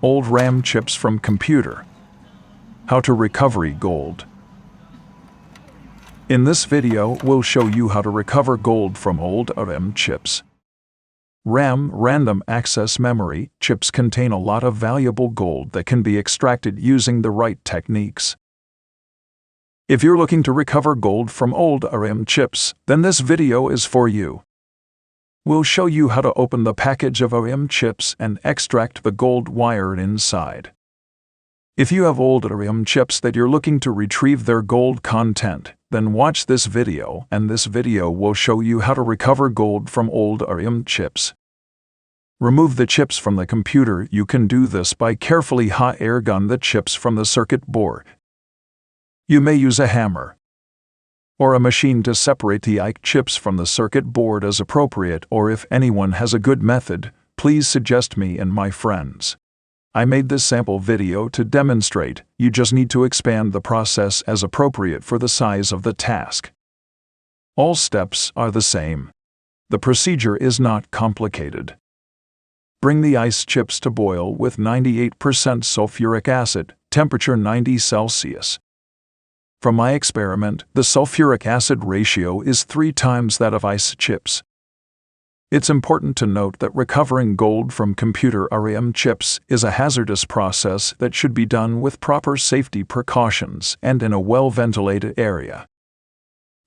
Old RAM chips from computer. How to recover gold. In this video, we'll show you how to recover gold from old RAM chips. RAM, random access memory, chips contain a lot of valuable gold that can be extracted using the right techniques. If you're looking to recover gold from old RAM chips, then this video is for you. We'll show you how to open the package of RAM chips and extract the gold wired inside. If you have old RAM chips that you're looking to retrieve their gold content, then watch this video, and this video will show you how to recover gold from old RAM chips. Remove the chips from the computer. You can do this by carefully hot air gun the chips from the circuit board. You may use a hammer or a machine to separate the chips from the circuit board as appropriate, or if anyone has a good method, please suggest me and my friends. I made this sample video to demonstrate. You just need to expand the process as appropriate for the size of the task. All steps are the same. The procedure is not complicated. Bring the ice chips to boil with 98% sulfuric acid, temperature 90 Celsius. From my experiment, the sulfuric acid ratio is 3 times that of ice chips. It's important to note that recovering gold from computer RAM chips is a hazardous process that should be done with proper safety precautions and in a well-ventilated area.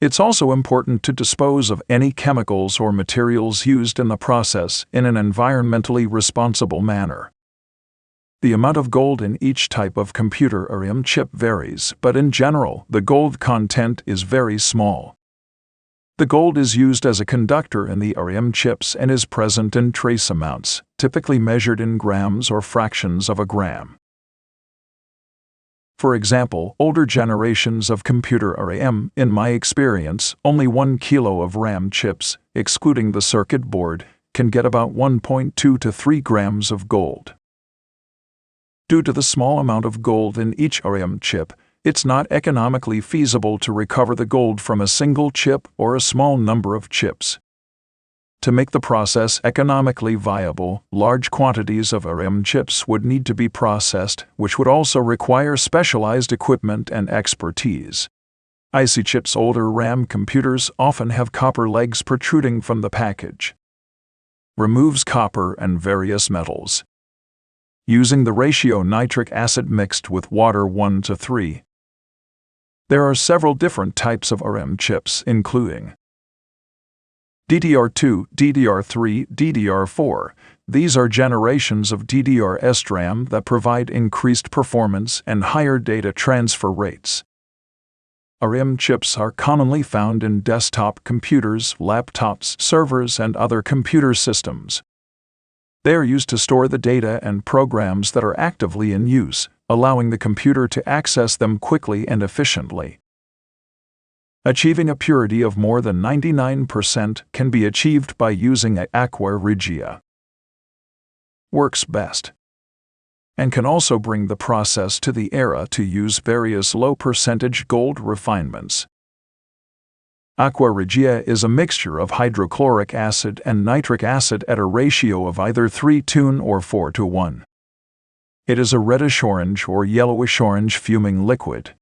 It's also important to dispose of any chemicals or materials used in the process in an environmentally responsible manner. The amount of gold in each type of computer RAM chip varies, but in general, the gold content is very small. The gold is used as a conductor in the RAM chips and is present in trace amounts, typically measured in grams or fractions of a gram. For example, older generations of computer RAM, in my experience, only 1 kilo of RAM chips, excluding the circuit board, can get about 1.2 to 3 grams of gold. Due to the small amount of gold in each RAM chip, it's not economically feasible to recover the gold from a single chip or a small number of chips. To make the process economically viable, large quantities of RAM chips would need to be processed, which would also require specialized equipment and expertise. IC chips' older RAM computers often have copper legs protruding from the package. Removes copper and various metals. Using the ratio nitric acid mixed with water 1:3. There are several different types of RAM chips, including DDR2, DDR3, DDR4. These are generations of DDR SRAM that provide increased performance and higher data transfer rates. RAM chips are commonly found in desktop computers, laptops, servers, and other computer systems. They are used to store the data and programs that are actively in use, allowing the computer to access them quickly and efficiently. Achieving a purity of more than 99% can be achieved by using Aqua regia. Works best. And can also bring the process to the era to use various low-percentage gold refinements. Aqua regia is a mixture of hydrochloric acid and nitric acid at a ratio of either 3:1 or 4:1. It is a reddish-orange or yellowish-orange fuming liquid.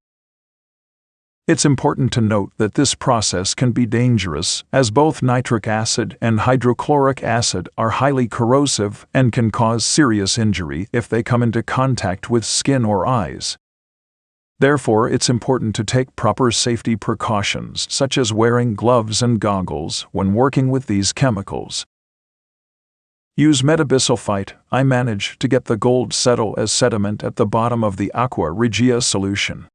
It's important to note that this process can be dangerous, as both nitric acid and hydrochloric acid are highly corrosive and can cause serious injury if they come into contact with skin or eyes. Therefore, it's important to take proper safety precautions, such as wearing gloves and goggles when working with these chemicals. Use metabisulfite. I managed to get the gold settle as sediment at the bottom of the Aqua regia solution.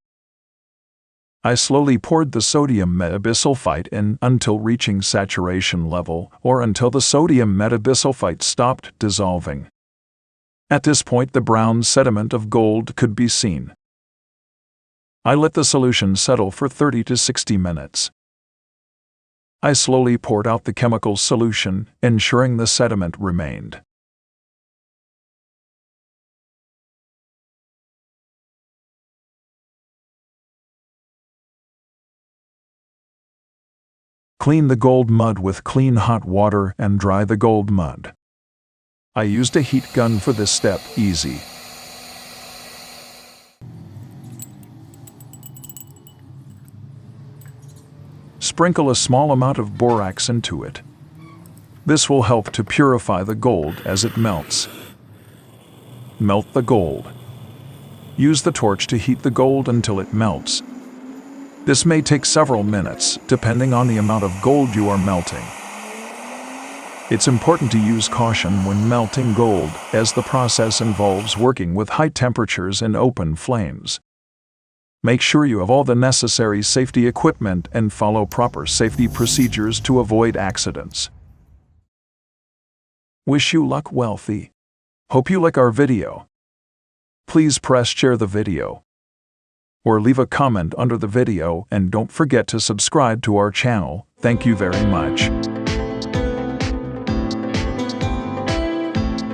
I slowly poured the sodium metabisulfite in until reaching saturation level, or until the sodium metabisulfite stopped dissolving. At this point, the brown sediment of gold could be seen. I let the solution settle for 30 to 60 minutes. I slowly poured out the chemical solution, ensuring the sediment remained. Clean the gold mud with clean hot water and dry the gold mud. I used a heat gun for this step, easy. sprinkle a small amount of borax into it. This will help to purify the gold as it melts. Melt the gold. Use the torch to heat the gold until it melts. This may take several minutes, depending on the amount of gold you are melting. It's important to use caution when melting gold, as the process involves working with high temperatures and open flames. Make sure you have all the necessary safety equipment and follow proper safety procedures to avoid accidents. Wish you luck, wealthy. Hope you like our video. Please press share the video or leave a comment under the video, and don't forget to subscribe to our channel. Thank you very much.